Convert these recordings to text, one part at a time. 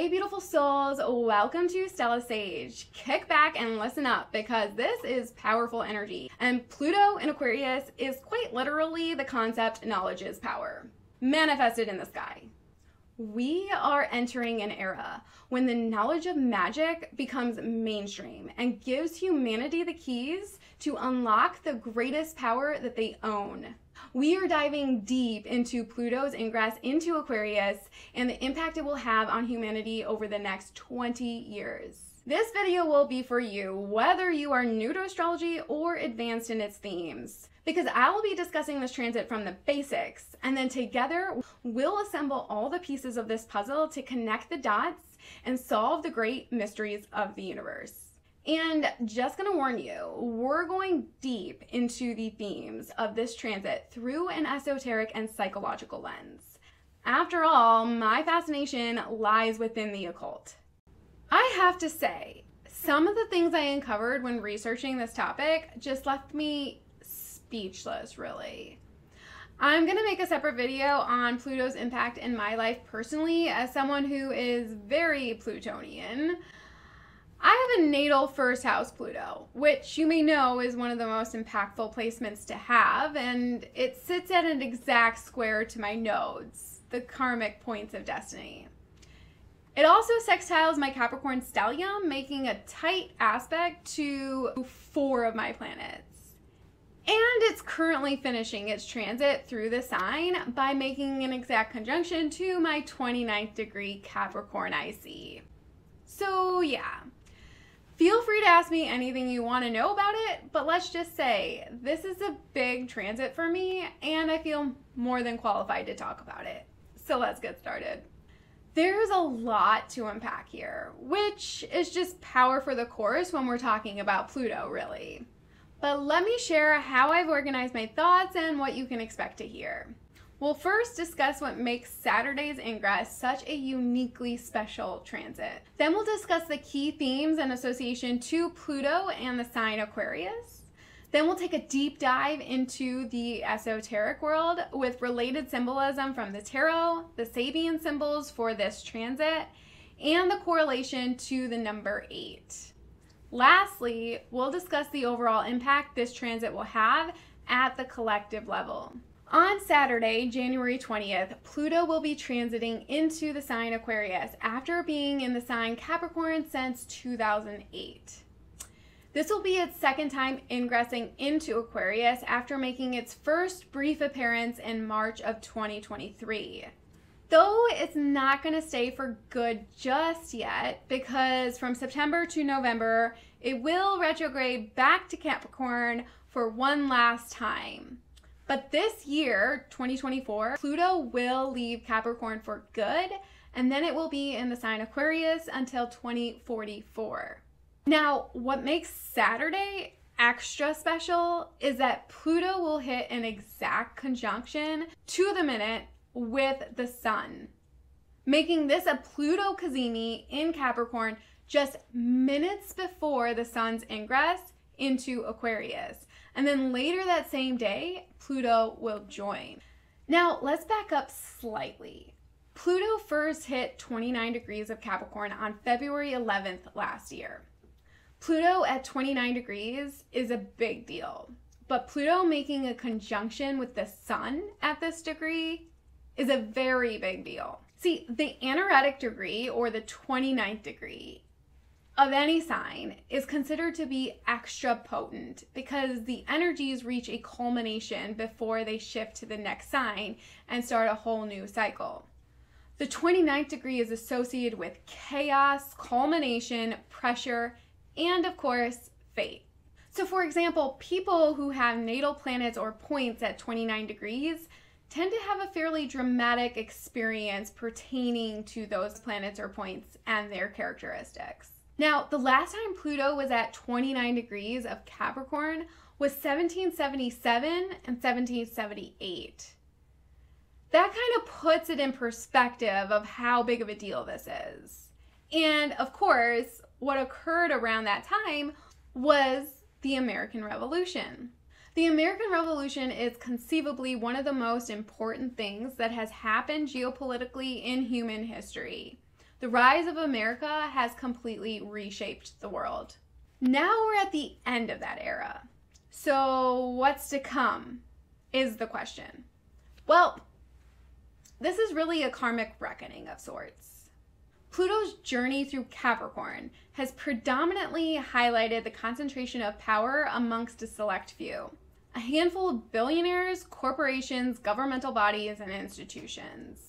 Hey beautiful souls, welcome to Stella Sage. Kick back and listen up because this is powerful energy. And Pluto in Aquarius is quite literally the concept knowledge is power, manifested in the sky. We are entering an era when the knowledge of magic becomes mainstream and gives humanity the keys to unlock the greatest power that they own. We are diving deep into Pluto's ingress into Aquarius and the impact it will have on humanity over the next 20 years. This video will be for you, whether you are new to astrology or advanced in its themes, because I will be discussing this transit from the basics, and then together we'll assemble all the pieces of this puzzle to connect the dots and solve the great mysteries of the universe. And just gonna warn you, we're going deep into the themes of this transit through an esoteric and psychological lens. After all, my fascination lies within the occult. I have to say, some of the things I uncovered when researching this topic just left me speechless, really. I'm gonna make a separate video on Pluto's impact in my life personally as someone who is very Plutonian. I have a natal first house Pluto, which you may know is one of the most impactful placements to have, and it sits at an exact square to my nodes, the karmic points of destiny. It also sextiles my Capricorn stellium, making a tight aspect to 4 of my planets. And it's currently finishing its transit through the sign by making an exact conjunction to my 29th degree Capricorn IC. So yeah. Feel free to ask me anything you want to know about it, but let's just say this is a big transit for me and I feel more than qualified to talk about it. So let's get started. There's a lot to unpack here, which is just par for the course when we're talking about Pluto, really. But let me share how I've organized my thoughts and what you can expect to hear. We'll first discuss what makes Saturday's ingress such a uniquely special transit. Then we'll discuss the key themes and association to Pluto and the sign Aquarius. Then we'll take a deep dive into the esoteric world with related symbolism from the tarot, the Sabian symbols for this transit, and the correlation to the number 8. Lastly, we'll discuss the overall impact this transit will have at the collective level. On Saturday, January 20th, Pluto will be transiting into the sign Aquarius after being in the sign Capricorn since 2008. This will be its second time ingressing into Aquarius after making its first brief appearance in March of 2023. Though it's not going to stay for good just yet, because from September to November, it will retrograde back to Capricorn for one last time. But this year, 2024, Pluto will leave Capricorn for good, and then it will be in the sign Aquarius until 2044. Now, what makes Saturday extra special is that Pluto will hit an exact conjunction to the minute with the sun, making this a Pluto Cazimi in Capricorn just minutes before the sun's ingress into Aquarius. And then later that same day, Pluto will join. Now, let's back up slightly. Pluto first hit 29 degrees of Capricorn on February 11th last year. Pluto at 29 degrees is a big deal, but Pluto making a conjunction with the sun at this degree is a very big deal. See, the anaretic degree, or the 29th degree, of any sign is considered to be extra potent because the energies reach a culmination before they shift to the next sign and start a whole new cycle. The 29th degree is associated with chaos, culmination, pressure, and of course, fate. So for example, people who have natal planets or points at 29 degrees tend to have a fairly dramatic experience pertaining to those planets or points and their characteristics. Now, the last time Pluto was at 29 degrees of Capricorn was 1777 and 1778. That kind of puts it in perspective of how big of a deal this is. And of course, what occurred around that time was the American Revolution. The American Revolution is conceivably one of the most important things that has happened geopolitically in human history. The rise of America has completely reshaped the world. Now we're at the end of that era. So what's to come is the question. Well, this is really a karmic reckoning of sorts. Pluto's journey through Capricorn has predominantly highlighted the concentration of power amongst a select few. A handful of billionaires, corporations, governmental bodies, and institutions.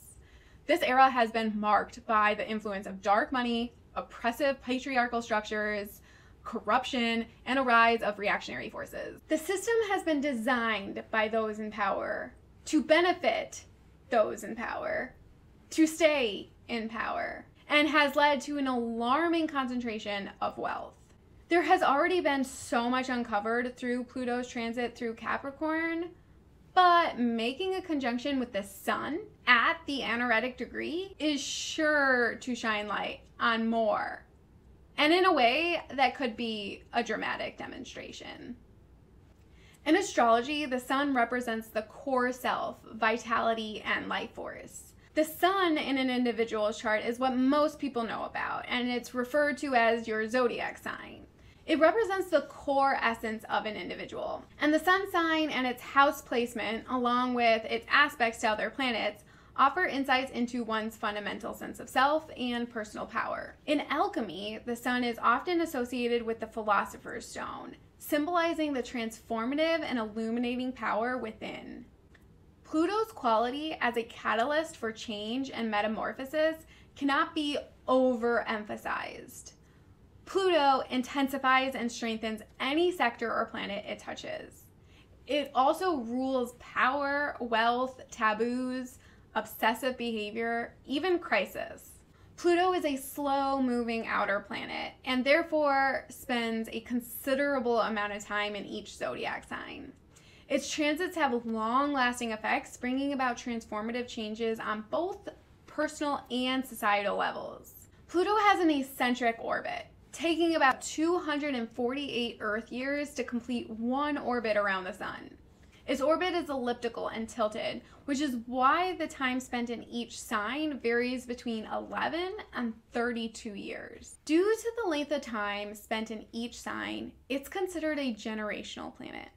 This era has been marked by the influence of dark money, oppressive patriarchal structures, corruption, and a rise of reactionary forces. The system has been designed by those in power to benefit those in power, to stay in power, and has led to an alarming concentration of wealth. There has already been so much uncovered through Pluto's transit through Capricorn, but making a conjunction with the sun at the anaretic degree is sure to shine light on more, and in a way that could be a dramatic demonstration. In astrology, the sun represents the core self, vitality, and life force. The sun in an individual's chart is what most people know about, and it's referred to as your zodiac sign. It represents the core essence of an individual. And the sun sign and its house placement, along with its aspects to other planets, offer insights into one's fundamental sense of self and personal power. In alchemy, the sun is often associated with the philosopher's stone, symbolizing the transformative and illuminating power within. Pluto's quality as a catalyst for change and metamorphosis cannot be overemphasized. Pluto intensifies and strengthens any sector or planet it touches. It also rules power, wealth, taboos, obsessive behavior, even crisis. Pluto is a slow-moving outer planet and therefore spends a considerable amount of time in each zodiac sign. Its transits have long-lasting effects, bringing about transformative changes on both personal and societal levels. Pluto has an eccentric orbit, taking about 248 Earth years to complete one orbit around the sun. Its orbit is elliptical and tilted, which is why the time spent in each sign varies between 11 and 32 years. Due to the length of time spent in each sign, it's considered a generational planet.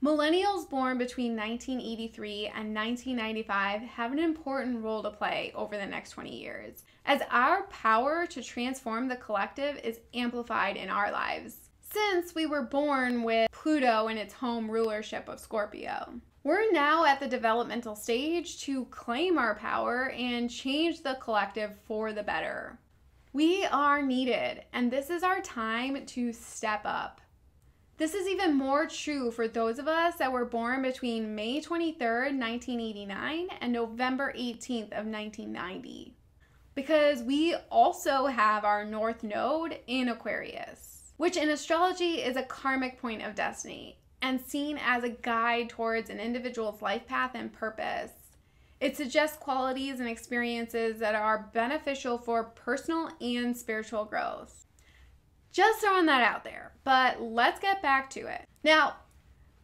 Millennials born between 1983 and 1995 have an important role to play over the next 20 years, as our power to transform the collective is amplified in our lives, since we were born with Pluto in its home rulership of Scorpio. We're now at the developmental stage to claim our power and change the collective for the better. We are needed, and this is our time to step up. This is even more true for those of us that were born between May 23rd, 1989 and November 18th of 1990. Because we also have our North Node in Aquarius, which in astrology is a karmic point of destiny and seen as a guide towards an individual's life path and purpose. It suggests qualities and experiences that are beneficial for personal and spiritual growth. Just throwing that out there, but let's get back to it. Now,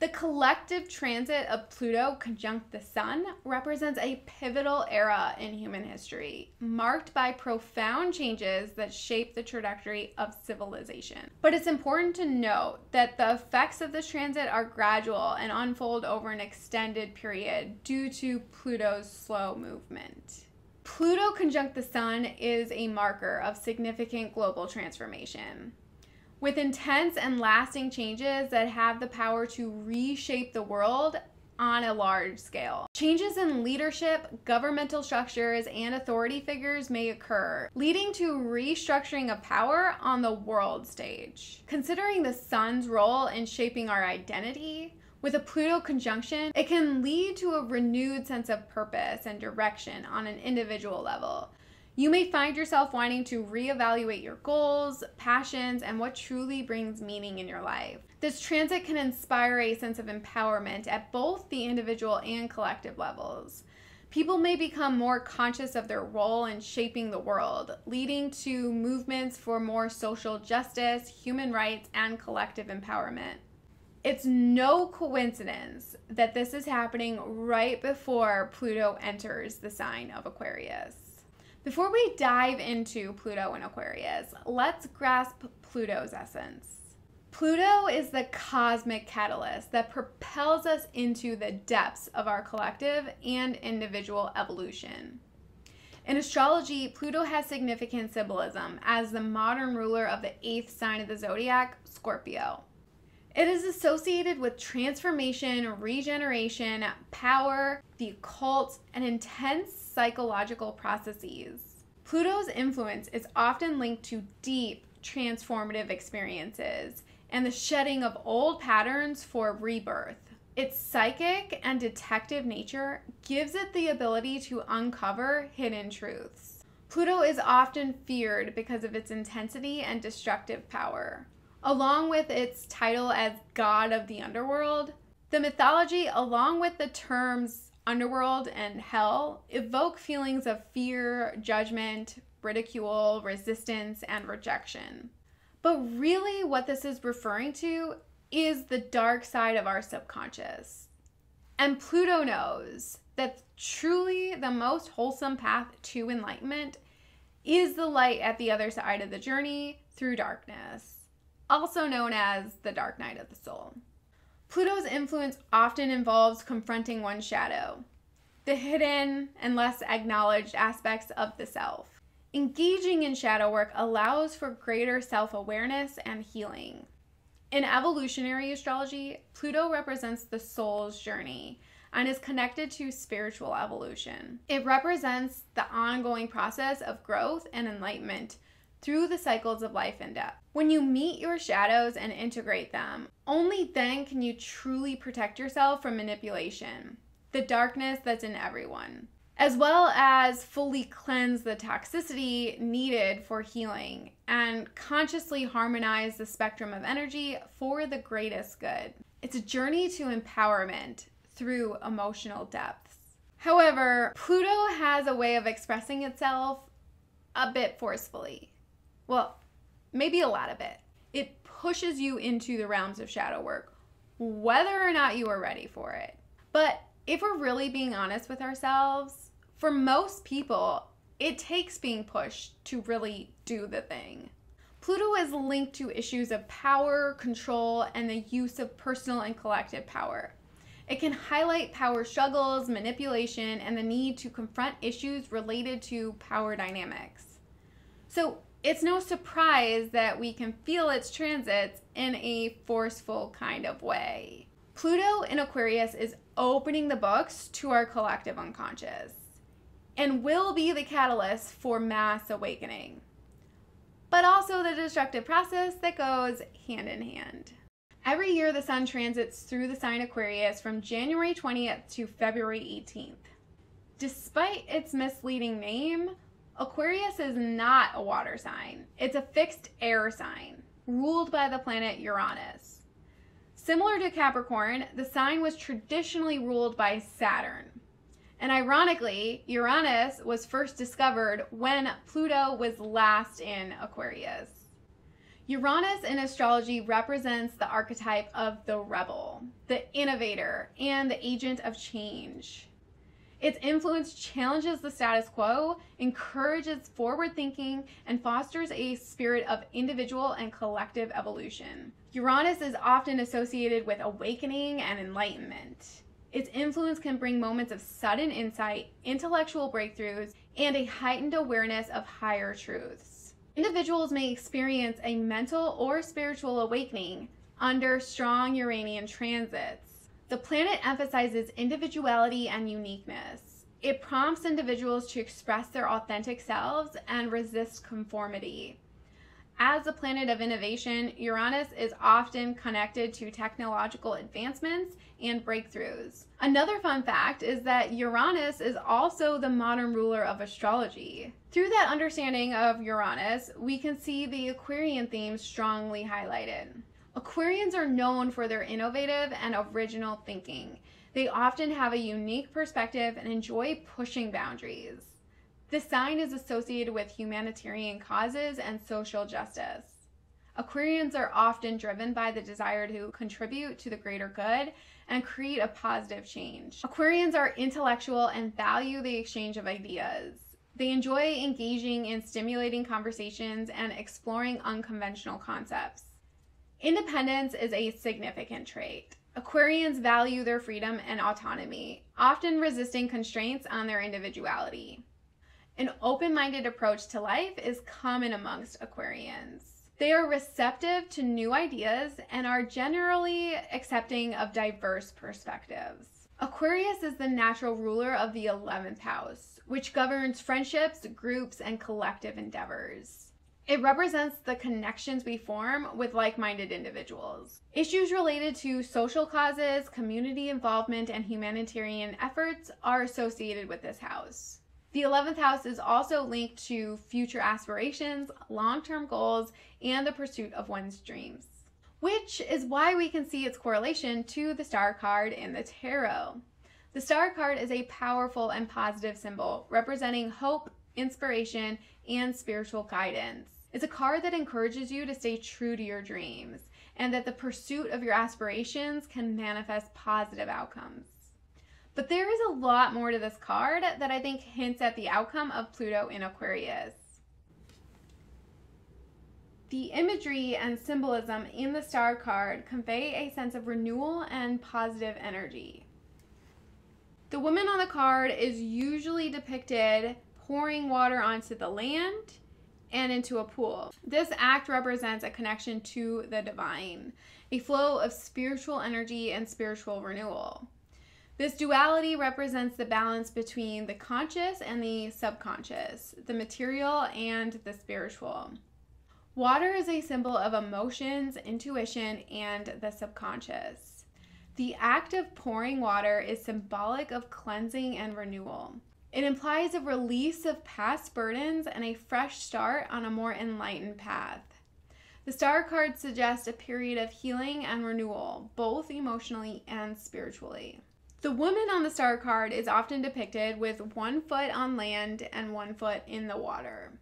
the collective transit of Pluto conjunct the sun represents a pivotal era in human history, marked by profound changes that shape the trajectory of civilization. But it's important to note that the effects of this transit are gradual and unfold over an extended period due to Pluto's slow movement. Pluto conjunct the sun is a marker of significant global transformation, with intense and lasting changes that have the power to reshape the world on a large scale. Changes in leadership, governmental structures, and authority figures may occur, leading to restructuring of power on the world stage. Considering the sun's role in shaping our identity, with a Pluto conjunction, it can lead to a renewed sense of purpose and direction on an individual level. You may find yourself wanting to reevaluate your goals, passions, and what truly brings meaning in your life. This transit can inspire a sense of empowerment at both the individual and collective levels. People may become more conscious of their role in shaping the world, leading to movements for more social justice, human rights, and collective empowerment. It's no coincidence that this is happening right before Pluto enters the sign of Aquarius. Before we dive into Pluto and Aquarius, let's grasp Pluto's essence. Pluto is the cosmic catalyst that propels us into the depths of our collective and individual evolution. In astrology, Pluto has significant symbolism as the modern ruler of the 8th sign of the zodiac, Scorpio. It is associated with transformation, regeneration, power, the occult, and intense psychological processes. Pluto's influence is often linked to deep, transformative experiences and the shedding of old patterns for rebirth. Its psychic and detective nature gives it the ability to uncover hidden truths. Pluto is often feared because of its intensity and destructive power. Along with its title as god of the underworld, the mythology, along with the terms underworld and hell, evoke feelings of fear, judgment, ridicule, resistance, and rejection. But really what this is referring to is the dark side of our subconscious. And Pluto knows that truly the most wholesome path to enlightenment is the light at the other side of the journey through darkness, also known as the dark night of the soul. Pluto's influence often involves confronting one's shadow, the hidden and less acknowledged aspects of the self. Engaging in shadow work allows for greater self-awareness and healing. In evolutionary astrology, Pluto represents the soul's journey and is connected to spiritual evolution. It represents the ongoing process of growth and enlightenment through the cycles of life and death. When you meet your shadows and integrate them, only then can you truly protect yourself from manipulation, the darkness that's in everyone, as well as fully cleanse the toxicity needed for healing and consciously harmonize the spectrum of energy for the greatest good. It's a journey to empowerment through emotional depths. However, Pluto has a way of expressing itself a bit forcefully. Well, maybe a lot of it. It pushes you into the realms of shadow work, whether or not you are ready for it. But if we're really being honest with ourselves, for most people, it takes being pushed to really do the thing. Pluto is linked to issues of power, control, and the use of personal and collective power. It can highlight power struggles, manipulation, and the need to confront issues related to power dynamics. So it's no surprise that we can feel its transits in a forceful kind of way. Pluto in Aquarius is opening the books to our collective unconscious and will be the catalyst for mass awakening, but also the destructive process that goes hand in hand. Every year the sun transits through the sign Aquarius from January 20th to February 18th. Despite its misleading name, Aquarius is not a water sign. It's a fixed air sign ruled by the planet Uranus. Similar to Capricorn, the sign was traditionally ruled by Saturn. And ironically, Uranus was first discovered when Pluto was last in Aquarius. Uranus in astrology represents the archetype of the rebel, the innovator, and the agent of change. Its influence challenges the status quo, encourages forward thinking, and fosters a spirit of individual and collective evolution. Uranus is often associated with awakening and enlightenment. Its influence can bring moments of sudden insight, intellectual breakthroughs, and a heightened awareness of higher truths. Individuals may experience a mental or spiritual awakening under strong Uranian transits. The planet emphasizes individuality and uniqueness. It prompts individuals to express their authentic selves and resist conformity. As a planet of innovation, Uranus is often connected to technological advancements and breakthroughs. Another fun fact is that Uranus is also the modern ruler of astrology. Through that understanding of Uranus, we can see the Aquarian themes strongly highlighted. Aquarians are known for their innovative and original thinking. They often have a unique perspective and enjoy pushing boundaries. This sign is associated with humanitarian causes and social justice. Aquarians are often driven by the desire to contribute to the greater good and create a positive change. Aquarians are intellectual and value the exchange of ideas. They enjoy engaging in stimulating conversations and exploring unconventional concepts. Independence is a significant trait. Aquarians value their freedom and autonomy, often resisting constraints on their individuality. An open-minded approach to life is common amongst Aquarians. They are receptive to new ideas and are generally accepting of diverse perspectives. Aquarius is the natural ruler of the 11th house, which governs friendships, groups, and collective endeavors. It represents the connections we form with like-minded individuals. Issues related to social causes, community involvement, and humanitarian efforts are associated with this house. The 11th house is also linked to future aspirations, long-term goals, and the pursuit of one's dreams, which is why we can see its correlation to the star card in the tarot. The star card is a powerful and positive symbol representing hope, inspiration, and spiritual guidance. It's a card that encourages you to stay true to your dreams and that the pursuit of your aspirations can manifest positive outcomes. But there is a lot more to this card that I think hints at the outcome of Pluto in Aquarius. The imagery and symbolism in the star card convey a sense of renewal and positive energy. The woman on the card is usually depicted pouring water onto the land and into a pool. This act represents a connection to the divine, a flow of spiritual energy and spiritual renewal. This duality represents the balance between the conscious and the subconscious, the material and the spiritual. Water is a symbol of emotions, intuition, and the subconscious. The act of pouring water is symbolic of cleansing and renewal. It implies a release of past burdens and a fresh start on a more enlightened path. The star card suggests a period of healing and renewal, both emotionally and spiritually. The woman on the star card is often depicted with 1 foot on land and 1 foot in the water.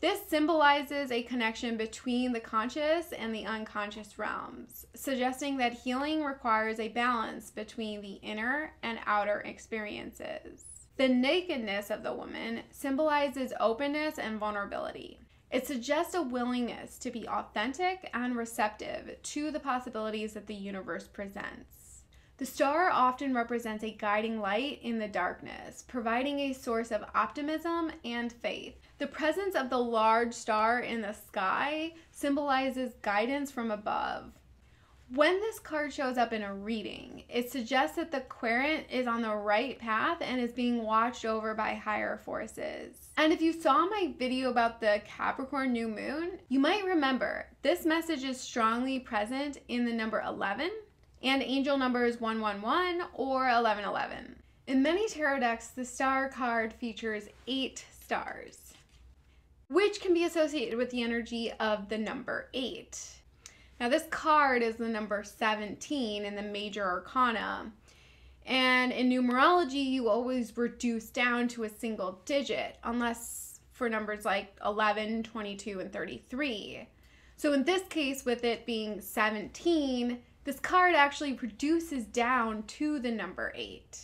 This symbolizes a connection between the conscious and the unconscious realms, suggesting that healing requires a balance between the inner and outer experiences. The nakedness of the woman symbolizes openness and vulnerability. It suggests a willingness to be authentic and receptive to the possibilities that the universe presents. The star often represents a guiding light in the darkness, providing a source of optimism and faith. The presence of the large star in the sky symbolizes guidance from above. When this card shows up in a reading, it suggests that the querent is on the right path and is being watched over by higher forces. And if you saw my video about the Capricorn new moon, you might remember this message is strongly present in the number 11 and angel numbers 111 or 1111. In many tarot decks, the star card features 8 stars, which can be associated with the energy of the number 8. Now, this card is the number 17 in the major arcana, and in numerology, you always reduce down to a single digit, unless for numbers like 11, 22, and 33. So in this case, with it being 17, this card actually reduces down to the number 8.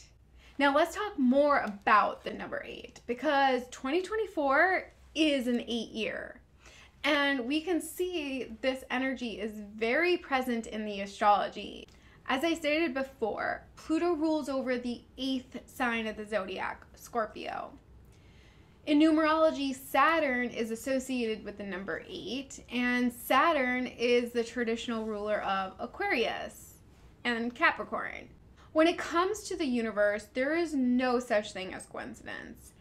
Now let's talk more about the number 8, because 2024 is an 8 year. And we can see this energy is very present in the astrology. As I stated before, Pluto rules over the 8th sign of the zodiac, Scorpio. In numerology, Saturn is associated with the number 8, and Saturn is the traditional ruler of Aquarius and Capricorn. When it comes to the universe, there is no such thing as coincidence.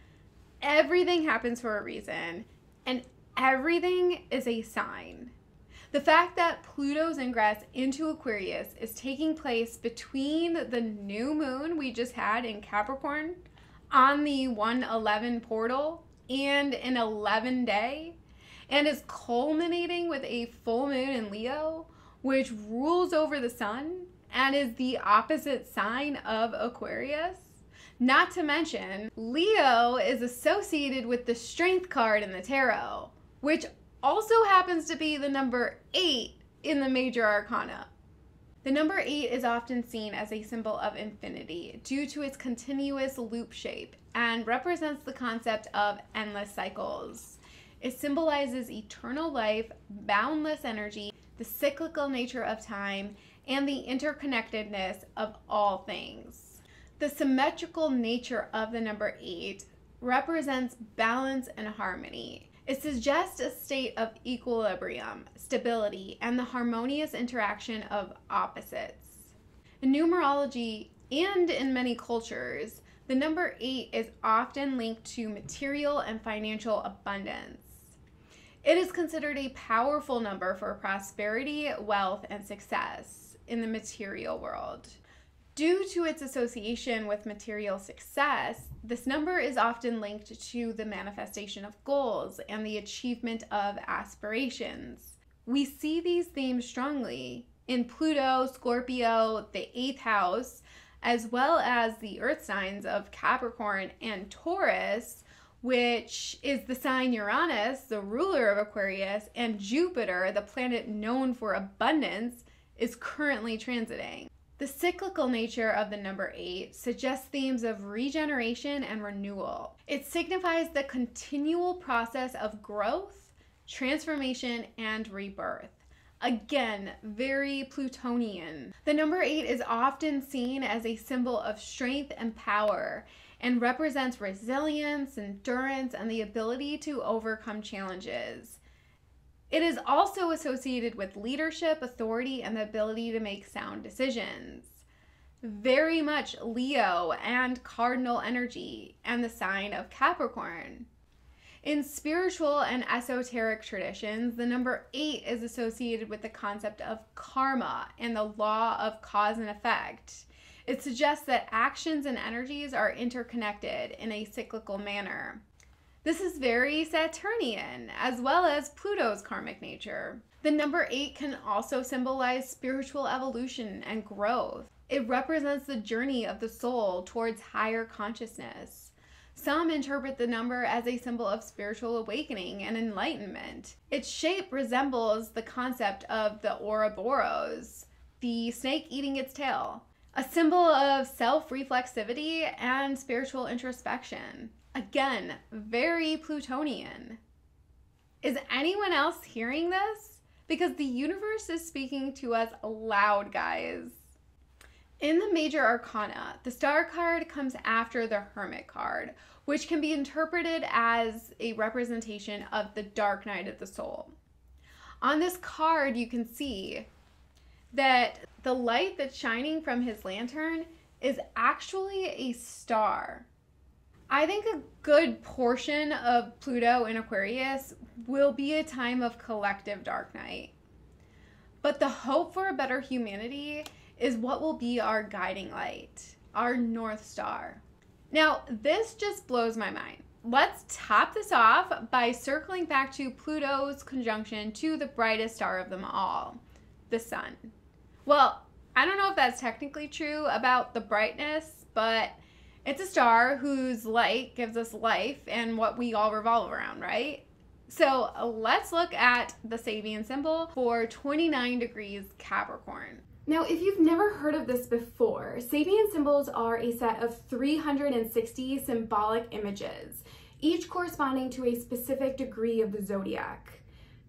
Everything happens for a reason, and everything is a sign. The fact that Pluto's ingress into Aquarius is taking place between the new moon we just had in Capricorn on the 111 portal and an 11 day, and is culminating with a full moon in Leo, which rules over the sun and is the opposite sign of Aquarius. Not to mention, Leo is associated with the Strength card in the tarot, which also happens to be the number 8 in the major arcana. The number 8 is often seen as a symbol of infinity due to its continuous loop shape and represents the concept of endless cycles. It symbolizes eternal life, boundless energy, the cyclical nature of time, and the interconnectedness of all things. The symmetrical nature of the number 8 represents balance and harmony. It suggests a state of equilibrium, stability, and the harmonious interaction of opposites. In numerology and in many cultures, the number 8 is often linked to material and financial abundance. It is considered a powerful number for prosperity, wealth, and success in the material world. Due to its association with material success, this number is often linked to the manifestation of goals and the achievement of aspirations. We see these themes strongly in Pluto, Scorpio, the 8th house, as well as the earth signs of Capricorn and Taurus, which is the sign Uranus, the ruler of Aquarius, and Jupiter, the planet known for abundance, is currently transiting. The cyclical nature of the number 8 suggests themes of regeneration and renewal. It signifies the continual process of growth, transformation, and rebirth. Again, very Plutonian. The number 8 is often seen as a symbol of strength and power and represents resilience, endurance, and the ability to overcome challenges. It is also associated with leadership, authority, and the ability to make sound decisions. Very much Leo and cardinal energy, and the sign of Capricorn. In spiritual and esoteric traditions, the number 8 is associated with the concept of karma and the law of cause and effect. It suggests that actions and energies are interconnected in a cyclical manner. This is very Saturnian, as well as Pluto's karmic nature. The number 8 can also symbolize spiritual evolution and growth. It represents the journey of the soul towards higher consciousness. Some interpret the number as a symbol of spiritual awakening and enlightenment. Its shape resembles the concept of the Ouroboros, the snake eating its tail, a symbol of self-reflexivity and spiritual introspection. Again, very Plutonian. Is anyone else hearing this? Because the universe is speaking to us loud, guys. In the major arcana, the Star card comes after the Hermit card, which can be interpreted as a representation of the dark night of the soul. On this card, you can see that the light that's shining from his lantern is actually a star. I think a good portion of Pluto in Aquarius will be a time of collective dark night. But the hope for a better humanity is what will be our guiding light, our North Star. Now, this just blows my mind. Let's top this off by circling back to Pluto's conjunction to the brightest star of them all, the sun. Well, I don't know if that's technically true about the brightness, but it's a star whose light gives us life and what we all revolve around, right? So let's look at the Sabian symbol for 29 degrees Capricorn. Now, if you've never heard of this before, Sabian symbols are a set of 360 symbolic images, each corresponding to a specific degree of the zodiac.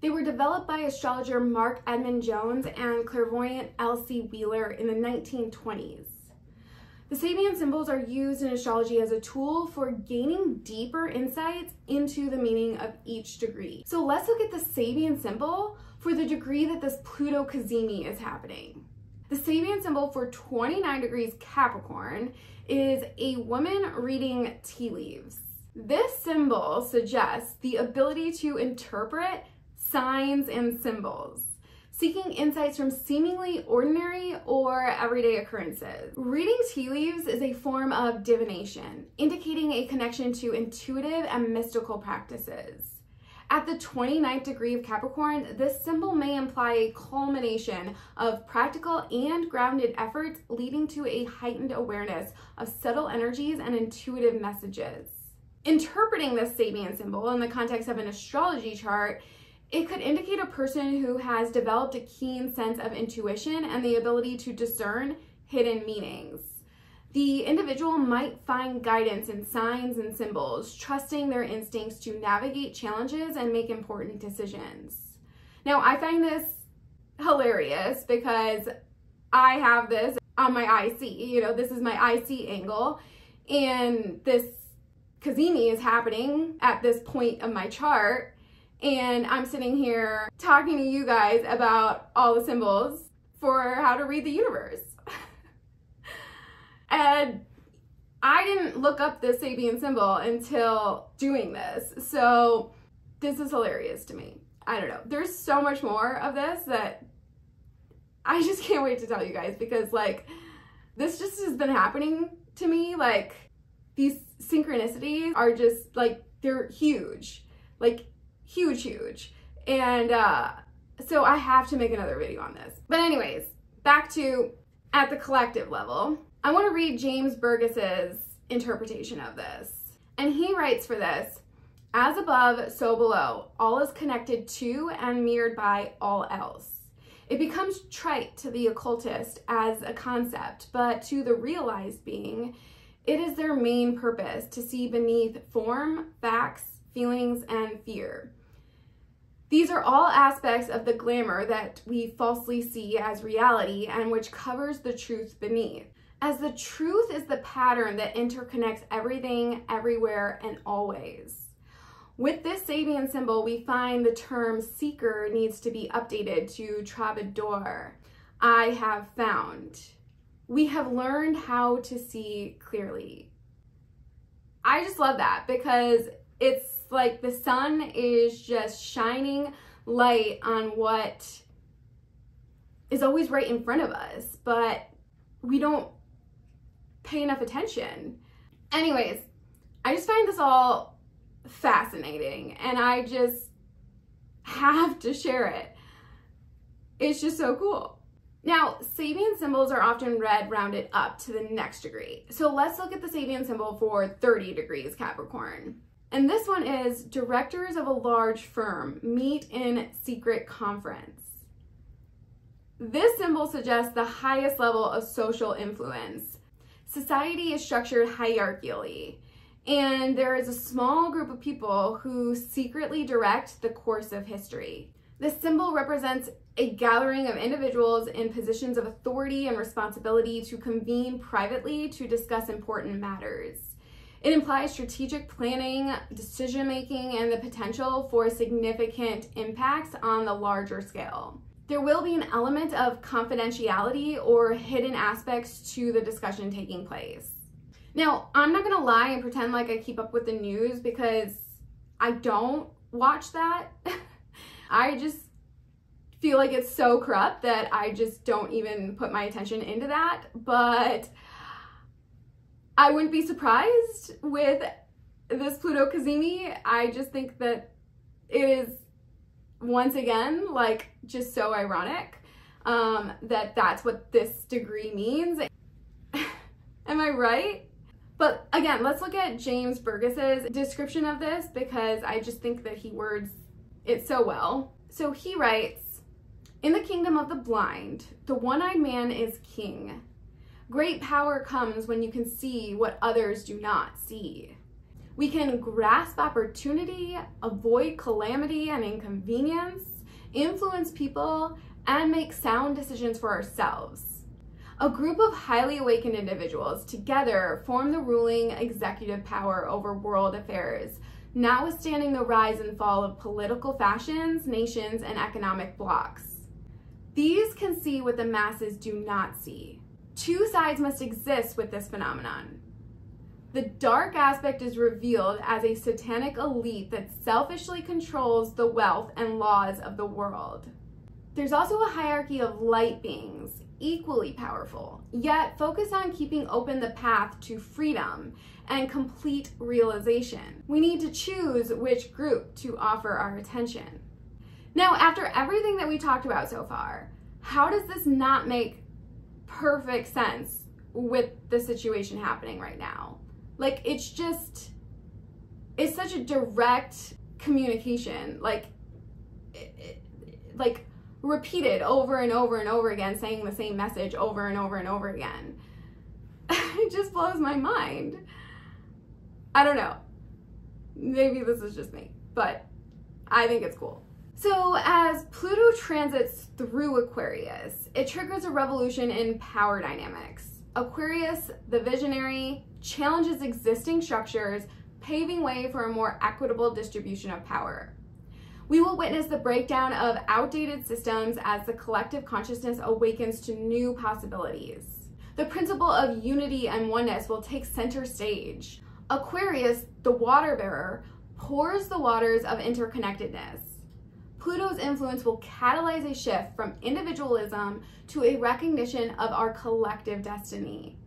They were developed by astrologer Mark Edmund Jones and clairvoyant Elsie Wheeler in the 1920s. The Sabian symbols are used in astrology as a tool for gaining deeper insights into the meaning of each degree. So let's look at the Sabian symbol for the degree that this Pluto Cazimi is happening. The Sabian symbol for 29 degrees Capricorn is a woman reading tea leaves. This symbol suggests the ability to interpret signs and symbols, seeking insights from seemingly ordinary or everyday occurrences. Reading tea leaves is a form of divination, indicating a connection to intuitive and mystical practices. At the 29th degree of Capricorn, this symbol may imply a culmination of practical and grounded efforts leading to a heightened awareness of subtle energies and intuitive messages. Interpreting this Sabian symbol in the context of an astrology chart It could indicate a person who has developed a keen sense of intuition and the ability to discern hidden meanings. The individual might find guidance in signs and symbols, trusting their instincts to navigate challenges and make important decisions. Now, I find this hilarious because I have this on my IC. You know, this is my IC angle, and this Cazimi is happening at this point of my chart, and I'm sitting here talking to you guys about all the symbols for how to read the universe. And I didn't look up the Sabian symbol until doing this. So this is hilarious to me. I don't know. There's so much more of this that I just can't wait to tell you guys, because like this just has been happening to me. Like these synchronicities are just like, they're huge, like huge. And so I have to make another video on this. But anyways, back to at the collective level. I want to read James Burgess's interpretation of this. And he writes for this: as above, so below, all is connected to and mirrored by all else. It becomes trite to the occultist as a concept, but to the realized being, it is their main purpose to see beneath form, facts, feelings, and fear. These are all aspects of the glamour that we falsely see as reality and which covers the truth beneath, as the truth is the pattern that interconnects everything, everywhere, and always. With this Sabian symbol, we find the term seeker needs to be updated to troubadour. I have found. We have learned how to see clearly. I just love that, because it's like the sun is just shining light on what is always right in front of us, but we don't pay enough attention. Anyways, I just find this all fascinating, and I just have to share it. It's just so cool. Now, Sabian symbols are often read rounded up to the next degree. So let's look at the Sabian symbol for 30 degrees Capricorn. And this one is: directors of a large firm meet in secret conference. This symbol suggests the highest level of social influence. Society is structured hierarchically, and there is a small group of people who secretly direct the course of history. This symbol represents a gathering of individuals in positions of authority and responsibility to convene privately to discuss important matters. It implies strategic planning, decision-making, and the potential for significant impacts on the larger scale. There will be an element of confidentiality or hidden aspects to the discussion taking place. Now, I'm not gonna lie and pretend like I keep up with the news, because I don't watch that. I just feel like it's so corrupt that I just don't even put my attention into that. But I wouldn't be surprised with this Pluto Cazimi. I just think that it is, once again, like, just so ironic that that's what this degree means. Am I right? But again, let's look at James Burgess's description of this, because I just think that he words it so well. So he writes, in the kingdom of the blind, the one-eyed man is king. Great power comes when you can see what others do not see. We can grasp opportunity, avoid calamity and inconvenience, influence people, and make sound decisions for ourselves. A group of highly awakened individuals together form the ruling executive power over world affairs, notwithstanding the rise and fall of political fashions, nations, and economic blocs. These can see what the masses do not see. Two sides must exist with this phenomenon. The dark aspect is revealed as a satanic elite that selfishly controls the wealth and laws of the world. There's also a hierarchy of light beings, equally powerful, yet focus on keeping open the path to freedom and complete realization. We need to choose which group to offer our attention. Now, after everything that we talked about so far, how does this not make perfect sense with the situation happening right now? Like, it's such a direct communication. Like, like repeated over and over and over again, saying the same message over and over and over again. It just blows my mind. I don't know. Maybe this is just me, but I think it's cool. So as Pluto transits through Aquarius, it triggers a revolution in power dynamics. Aquarius, the visionary, challenges existing structures, paving way for a more equitable distribution of power. We will witness the breakdown of outdated systems as the collective consciousness awakens to new possibilities. The principle of unity and oneness will take center stage. Aquarius, the water bearer, pours the waters of interconnectedness. Pluto's influence will catalyze a shift from individualism to a recognition of our collective destiny.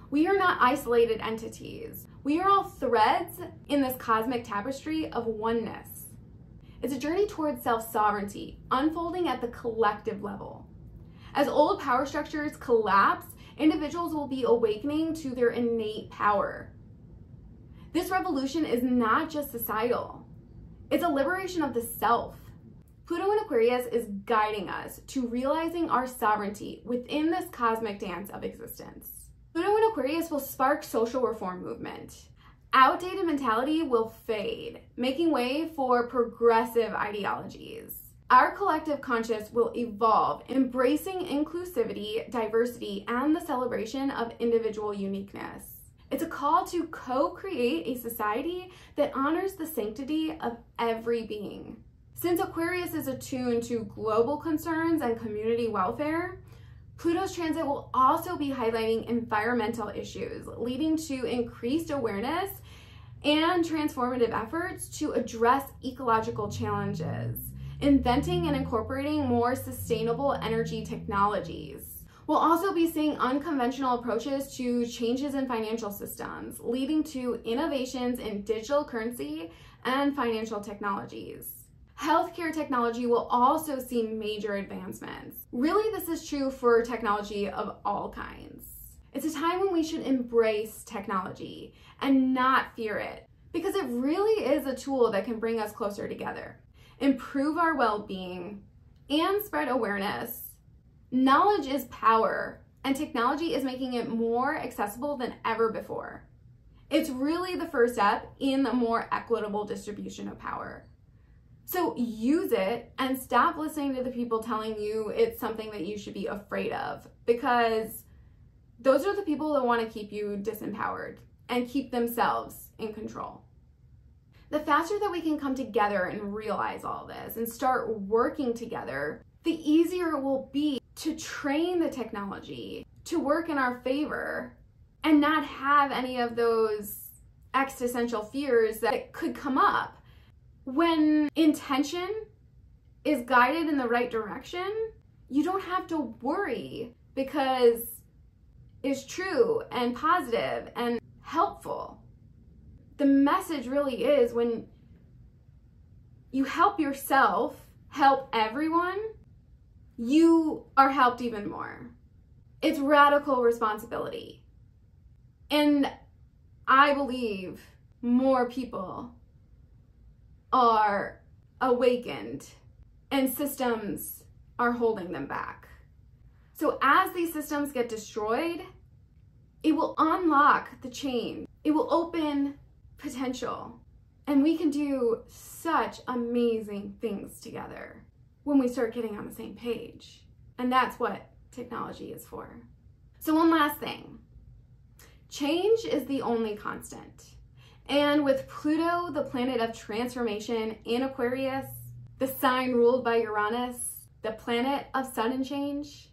We are not isolated entities. We are all threads in this cosmic tapestry of oneness. It's a journey towards self-sovereignty, unfolding at the collective level. As old power structures collapse, individuals will be awakening to their innate power. This revolution is not just societal. It's a liberation of the self. Pluto in Aquarius is guiding us to realizing our sovereignty within this cosmic dance of existence. Pluto in Aquarius will spark social reform movement. Outdated mentality will fade, making way for progressive ideologies. Our collective conscious will evolve, embracing inclusivity, diversity, and the celebration of individual uniqueness. It's a call to co-create a society that honors the sanctity of every being. Since Aquarius is attuned to global concerns and community welfare, Pluto's transit will also be highlighting environmental issues, leading to increased awareness and transformative efforts to address ecological challenges, inventing and incorporating more sustainable energy technologies. We'll also be seeing unconventional approaches to changes in financial systems, leading to innovations in digital currency and financial technologies. Healthcare technology will also see major advancements. Really, this is true for technology of all kinds. It's a time when we should embrace technology and not fear it, because it really is a tool that can bring us closer together, improve our well-being, and spread awareness. Knowledge is power, and technology is making it more accessible than ever before. It's really the first step in the more equitable distribution of power. So use it and stop listening to the people telling you it's something that you should be afraid of, because those are the people that want to keep you disempowered and keep themselves in control. The faster that we can come together and realize all this and start working together, the easier it will be to train the technology to work in our favor and not have any of those existential fears that could come up. When intention is guided in the right direction, you don't have to worry, because it's true and positive and helpful. The message really is, when you help yourself help everyone, you are helped even more. It's radical responsibility. And I believe more people are awakened and systems are holding them back. So as these systems get destroyed, it will unlock the change. It will open potential. And we can do such amazing things together when we start getting on the same page. And that's what technology is for. So one last thing. Change is the only constant. And with Pluto, the planet of transformation, in Aquarius, the sign ruled by Uranus, the planet of sudden change,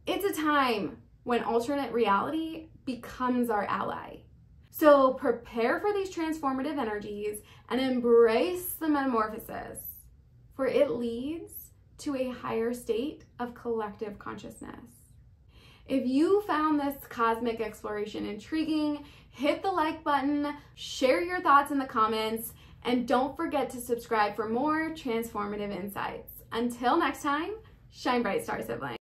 it's a time when alternate reality becomes our ally. So prepare for these transformative energies and embrace the metamorphosis, for it leads to a higher state of collective consciousness. If you found this cosmic exploration intriguing, hit the like button, share your thoughts in the comments, and don't forget to subscribe for more transformative insights. Until next time, shine bright, star sibling.